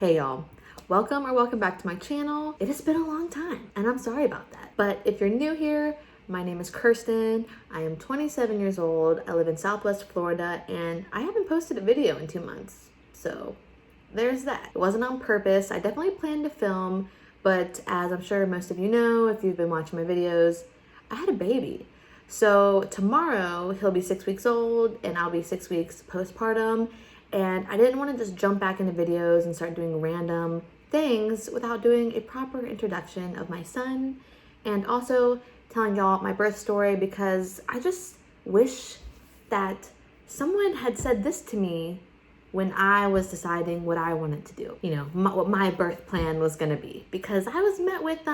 Hey y'all, welcome back to my channel. It has been a long time and I'm sorry about that. But if you're new here, my name is Kirsten. I am 27 years old. I live in Southwest Florida and I haven't posted a video in 2 months. So there's that. It wasn't on purpose. I definitely planned to film, but as I'm sure most of you know, if you've been watching my videos, I had a baby. So tomorrow he'll be 6 weeks old and I'll be 6 weeks postpartum. And I didn't want to just jump back into videos and start doing random things without doing a proper introduction of my son and also telling y'all my birth story, because I just wish that someone had said this to me when I was deciding what I wanted to do, what my birth plan was going to be, because I was met with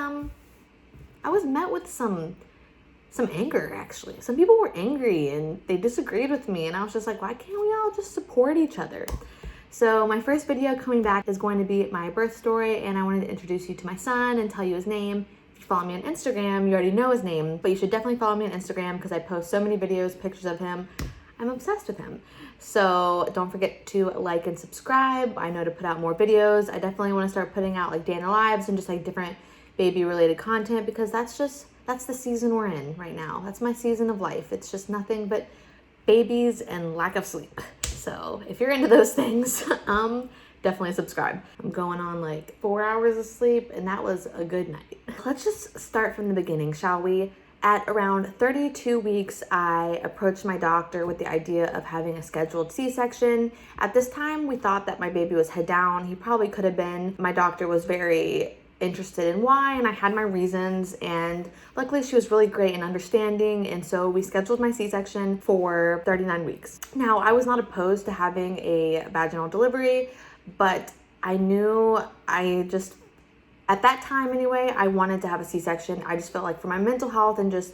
some anger, actually. Some people were angry and they disagreed with me, and I was just like, why can't we all just support each other? So my first video coming back is going to be my birth story, and I wanted to introduce you to my son and tell you his name. If you follow me on Instagram, you already know his name, but you should definitely follow me on Instagram because I post so many videos, pictures of him. I'm obsessed with him. So don't forget to like and subscribe. I know to put out more videos. I definitely want to start putting out like day in the lives and just like different baby related content, because that's the season we're in right now. That's my season of life. It's just nothing but babies and lack of sleep. So if you're into those things, definitely subscribe. I'm going on like 4 hours of sleep, and that was a good night. Let's just start from the beginning, shall we? At around 32 weeks, I approached my doctor with the idea of having a scheduled C-section. At this time, we thought that my baby was head down. He probably could have been. My doctor was very interested in why, and I had my reasons, and luckily she was really great and understanding, and so we scheduled my C-section for 39 weeks. Now, I was not opposed to having a vaginal delivery, but I knew at that time anyway, I wanted to have a C-section. I just felt like for my mental health and just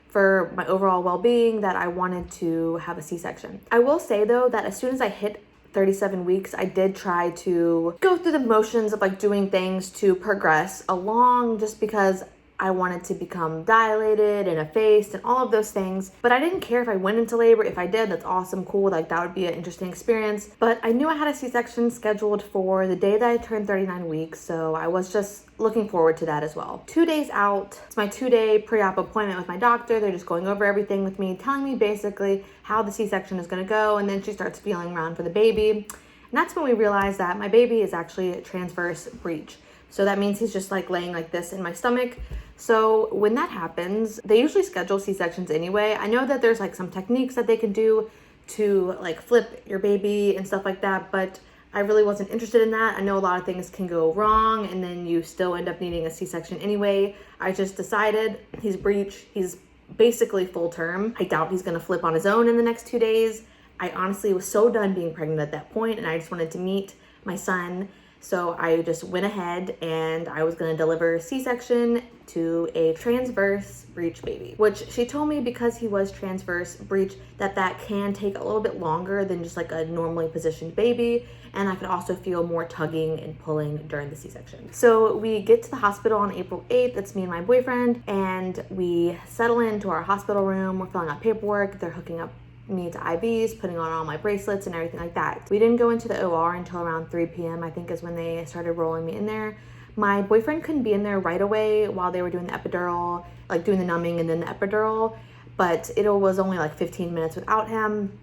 for my overall well-being that I wanted to have a C-section. I will say though that as soon as I hit 37 weeks, I did try to go through the motions of like doing things to progress along, just because I wanted to become dilated and effaced and all of those things. But I didn't care if I went into labor. If I did, that's awesome, cool, like that would be an interesting experience. But I knew I had a C-section scheduled for the day that I turned 39 weeks, so I was just looking forward to that as well. 2 days out, it's my 2-day pre-op appointment with my doctor. They're just going over everything with me, telling me basically how the C-section is gonna go, and then she starts feeling around for the baby. And that's when we realized that my baby is actually a transverse breech. So that means he's just like laying like this in my stomach. So when that happens, they usually schedule C-sections anyway. I know that there's like some techniques that they can do to like flip your baby and stuff like that, but I really wasn't interested in that. I know a lot of things can go wrong and then you still end up needing a C-section anyway. I just decided he's breech, he's basically full term. I doubt he's gonna flip on his own in the next 2 days. I honestly was so done being pregnant at that point, and I just wanted to meet my son. So I just went ahead and I was gonna deliver C-section to a transverse breech baby, which she told me because he was transverse breech that can take a little bit longer than just like a normally positioned baby. And I could also feel more tugging and pulling during the C-section. So we get to the hospital on April 8th, it's me and my boyfriend, and we settle into our hospital room. We're filling out paperwork, they're hooking up me to IVs, putting on all my bracelets and everything like that. We didn't go into the OR until around 3 p.m. I think is when they started rolling me in there. My boyfriend couldn't be in there right away while they were doing the epidural, like doing the numbing and then the epidural, but it was only like 15 minutes without him.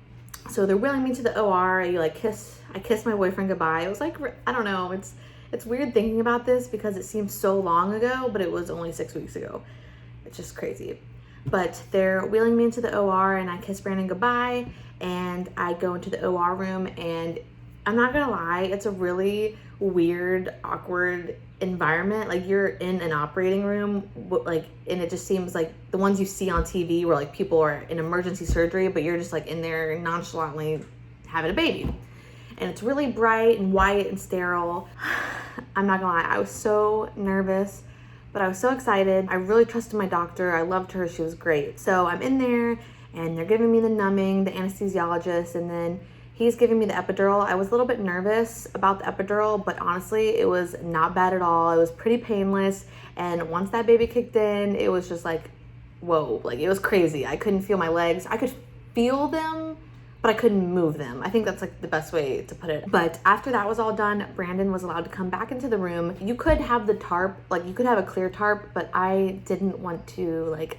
So they're wheeling me to the OR. I kissed my boyfriend goodbye. It was like, I don't know, it's weird thinking about this because it seems so long ago, but it was only 6 weeks ago. It's just crazy. But they're wheeling me into the OR, and I kiss Brandon goodbye, and I go into the OR room, and I'm not gonna lie, it's a really weird, awkward environment. Like, you're in an operating room, and it just seems like the ones you see on TV where like people are in emergency surgery, but you're just like in there nonchalantly having a baby. And it's really bright and white and sterile. I'm not gonna lie, I was so nervous, but I was so excited. I really trusted my doctor. I loved her. She was great. So I'm in there and they're giving me the numbing, the anesthesiologist, and then he's giving me the epidural. I was a little bit nervous about the epidural, but honestly, it was not bad at all. It was pretty painless. And once that baby kicked in, it was just like, whoa, like it was crazy. I couldn't feel my legs. I could feel them but I couldn't move them. I think that's like the best way to put it. But after that was all done, Brandon was allowed to come back into the room. You could have the tarp, like you could have a clear tarp, but I didn't want to like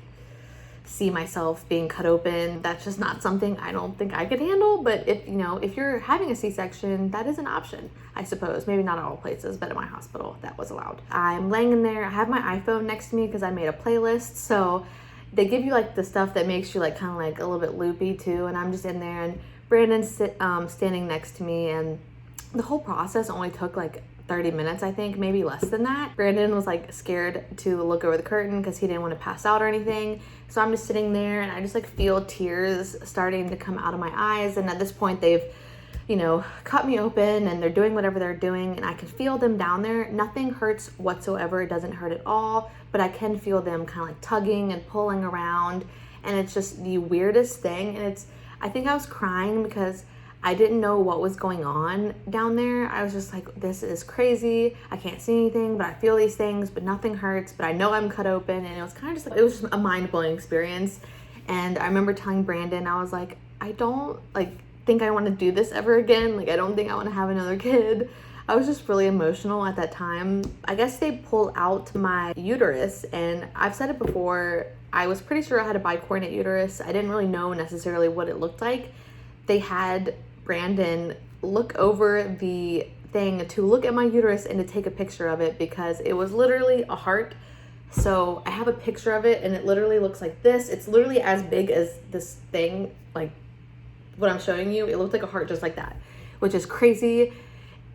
see myself being cut open. That's just not something I don't think I could handle. But if, you know, if you're having a C-section, that is an option, I suppose. Maybe not at all places, but at my hospital, that was allowed. I'm laying in there. I have my iPhone next to me because I made a playlist. So they give you like the stuff that makes you like kind of like a little bit loopy too. And I'm just in there, and Brandon's standing next to me, and the whole process only took like 30 minutes, I think, maybe less than that. Brandon was like scared to look over the curtain because he didn't want to pass out or anything. So I'm just sitting there, and I just like feel tears starting to come out of my eyes. And at this point, they've, you know, cut me open and they're doing whatever they're doing, and I can feel them down there. Nothing hurts whatsoever. It doesn't hurt at all, but I can feel them kind of like tugging and pulling around. And it's just the weirdest thing. And I think I was crying because I didn't know what was going on down there. I was just like, this is crazy. I can't see anything, but I feel these things, but nothing hurts, but I know I'm cut open. And it was kind of just like, it was just a mind-blowing experience. And I remember telling Brandon, I was like, I don't like think I want to do this ever again. Like, I don't think I want to have another kid. I was just really emotional at that time. I guess they pulled out my uterus, and I've said it before, I was pretty sure I had a bicoordinate uterus. I didn't really know necessarily what it looked like. They had Brandon look over the thing to look at my uterus and to take a picture of it because it was literally a heart. So I have a picture of it, and it literally looks like this. It's literally as big as this thing, like what I'm showing you. It looked like a heart just like that, which is crazy.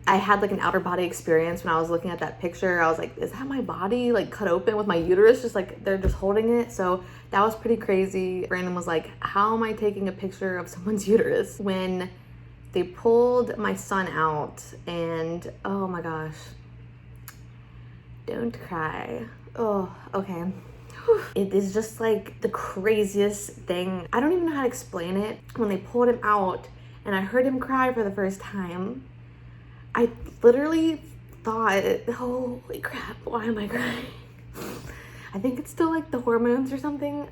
I had like an outer body experience when I was looking at that picture. I was like, is that my body like cut open with my uterus? Just like they're just holding it. So that was pretty crazy. Brandon was like, how am I taking a picture of someone's uterus? When they pulled my son out, and oh my gosh, don't cry. Oh, okay. It is just like the craziest thing. I don't even know how to explain it. When they pulled him out and I heard him cry for the first time, I literally thought, holy crap, why am I crying? I think it's still like the hormones or something.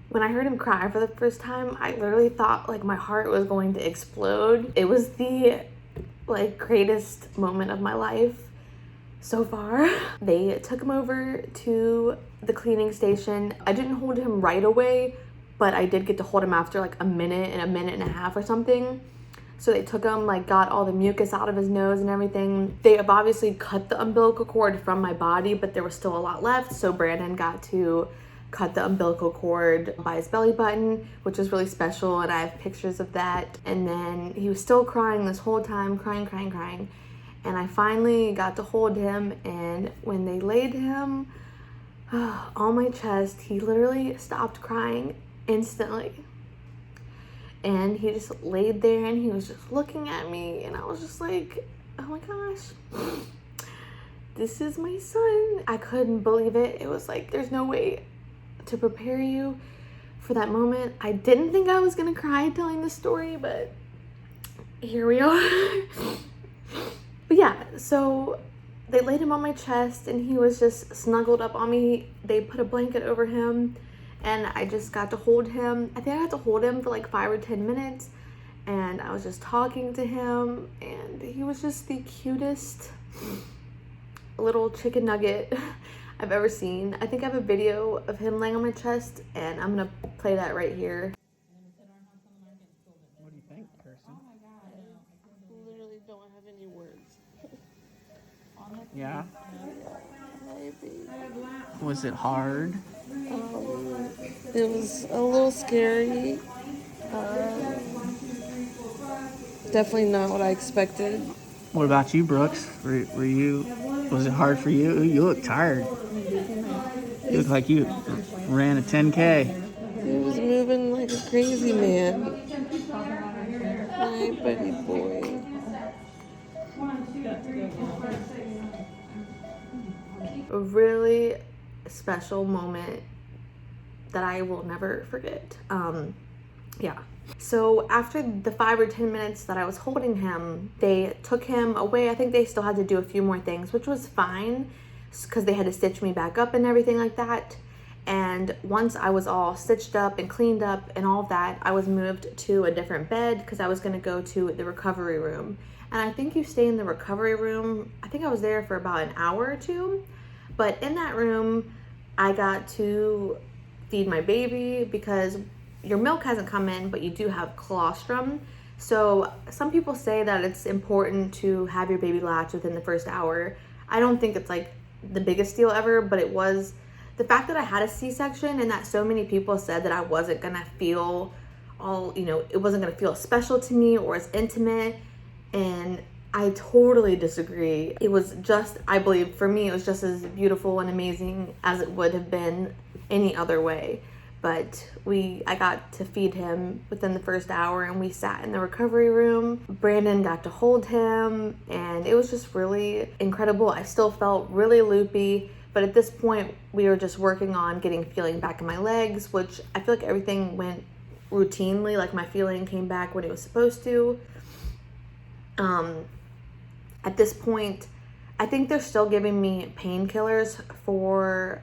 When I heard him cry for the first time, I literally thought like my heart was going to explode. It was the like greatest moment of my life so far. They took him over to the cleaning station. I didn't hold him right away, but I did get to hold him after like a minute and a half or something. So they took him, like got all the mucus out of his nose and everything. They have obviously cut the umbilical cord from my body, but there was still a lot left. So Brandon got to cut the umbilical cord by his belly button, which is really special, and I have pictures of that. And then he was still crying this whole time, crying. And I finally got to hold him, and when they laid him on my chest, he literally stopped crying instantly. And he just laid there, and he was just looking at me, and I was just like, oh my gosh, this is my son. I couldn't believe it. It was like, there's no way to prepare you for that moment. I didn't think I was gonna cry telling this story, but here we are. But yeah, so they laid him on my chest, and he was just snuggled up on me. They put a blanket over him, and I just got to hold him. I think I got to hold him for like 5 or 10 minutes, and I was just talking to him, and he was just the cutest little chicken nugget I've ever seen. I think I have a video of him laying on my chest, and I'm gonna play that right here. What do you think, Kirsten? Oh my god, I literally don't have any words. Yeah? Maybe. Was it hard? It was a little scary. Definitely not what I expected. What about you, Brooks? Was it hard for you? You look tired. You look like you ran a 10K. He was moving like a crazy man. My buddy boy. A really special moment that I will never forget. Yeah. So after the 5 or 10 minutes that I was holding him, they took him away. I think they still had to do a few more things, which was fine because they had to stitch me back up and everything like that. And once I was all stitched up and cleaned up and all of that, I was moved to a different bed because I was going to go to the recovery room. And I think you stay in the recovery room, I think I was there for about an hour or two. But in that room, I got to feed my baby because your milk hasn't come in, but you do have colostrum. So some people say that it's important to have your baby latch within the first hour. I don't think it's like the biggest deal ever, but it was the fact that I had a C-section and that so many people said that I wasn't gonna feel all, it wasn't gonna feel special to me or as intimate. And I totally disagree. It was just, I believe for me, it was just as beautiful and amazing as it would have been any other way. But I got to feed him within the first hour and we sat in the recovery room. Brandon got to hold him and it was just really incredible. I still felt really loopy, but at this point we were just working on getting feeling back in my legs, which I feel like everything went routinely, like my feeling came back when it was supposed to. At this point, I think they're still giving me painkillers for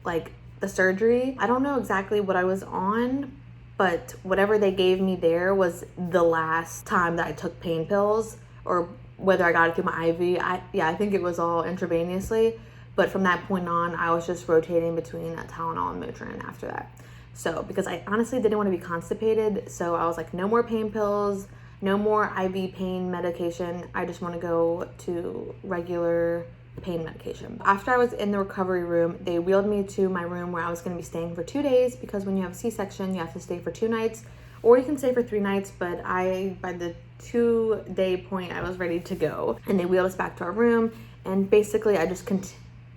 like the surgery. I don't know exactly what I was on, but whatever they gave me there was the last time that I took pain pills, or whether I got it through my IV. I think it was all intravenously, but from that point on, I was just rotating between Tylenol and Motrin after that. So, because I honestly didn't want to be constipated, so I was like, no more pain pills, no more IV pain medication. I just want to go to regular pain medication. After I was in the recovery room, they wheeled me to my room where I was going to be staying for 2 days, because when you have a C-section, you have to stay for 2 nights, or you can stay for 3 nights, but by the 2-day point, I was ready to go. And they wheeled us back to our room, and basically I just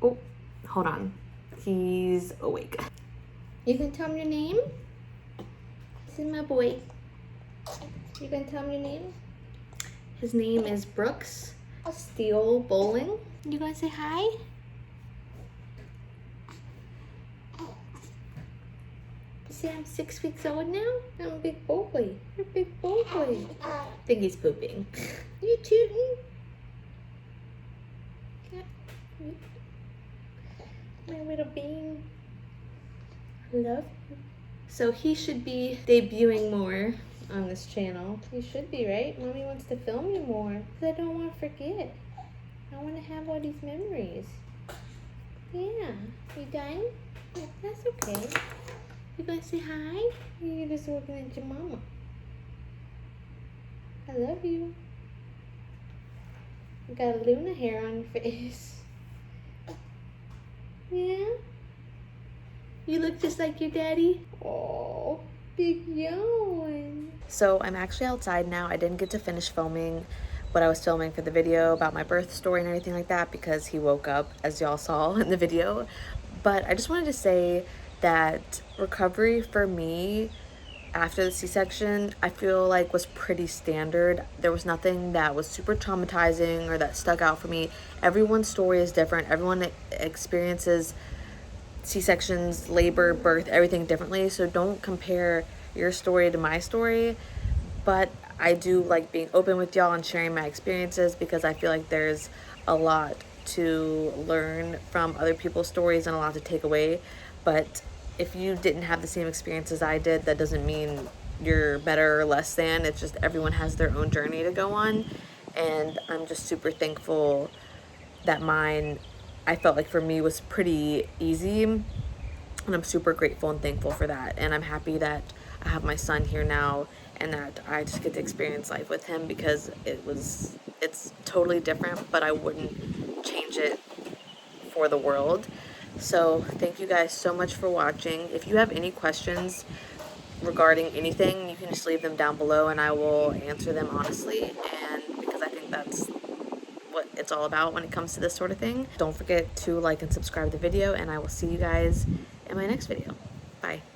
oh, hold on. He's awake. You can tell him your name? This is my boy. You gonna tell him your name? His name is Brooks Steele Bowling. You gonna say hi? You say I'm 6 weeks old now? I'm a big boy. You're a big boy. I think he's pooping. You tooting? Yeah. My little bean. I love you. So he should be debuting more on this channel. You should be, right? Mommy wants to film you more because I don't want to forget. I want to have all these memories. Yeah. You done? Yeah, that's okay. You gonna say hi? Or you're just looking at your mama? I love you. You got a Luna hair on your face. Yeah? You look just like your daddy? Oh, big yawn. So I'm actually outside now. I didn't get to finish filming what I was filming for the video about my birth story and everything like that because he woke up, as y'all saw in the video. But I just wanted to say that recovery for me after the C-section, I feel like was pretty standard. There was nothing that was super traumatizing or that stuck out for me. Everyone's story is different. Everyone experiences C-sections, labor, birth, everything differently. So don't compare your story to my story. But I do like being open with y'all and sharing my experiences because I feel like there's a lot to learn from other people's stories and a lot to take away. But if you didn't have the same experience as I did, that doesn't mean you're better or less than. It's just everyone has their own journey to go on. And I'm just super thankful that mine, I felt like for me, was pretty easy. And I'm super grateful and thankful for that. And I'm happy that I have my son here now and that I just get to experience life with him because it's totally different, but I wouldn't change it for the world. So thank you guys so much for watching. If you have any questions regarding anything, you can just leave them down below and I will answer them honestly, and because I think that's what it's all about when it comes to this sort of thing. Don't forget to like and subscribe to the video, and I will see you guys in my next video. Bye.